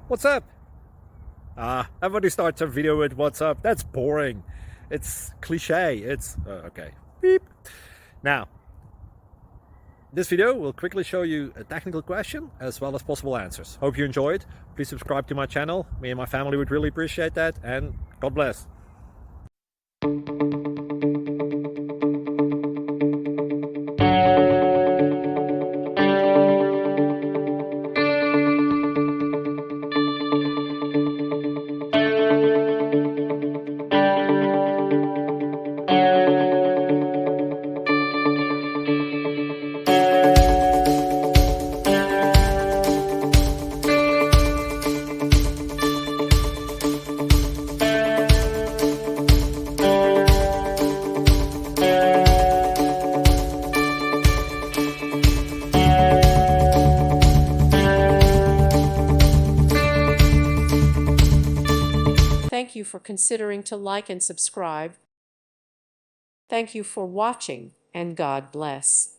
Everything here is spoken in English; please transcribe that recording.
What's up? Everybody starts a video with what's up. That's boring. It's cliche. It's okay. Beep. Now, this video will quickly show you a technical question as well as possible answers. Hope you enjoyed. Please subscribe to my channel. Me and my family would really appreciate that, and God bless. Thank you for considering to like and subscribe. Thank you for watching, and God bless.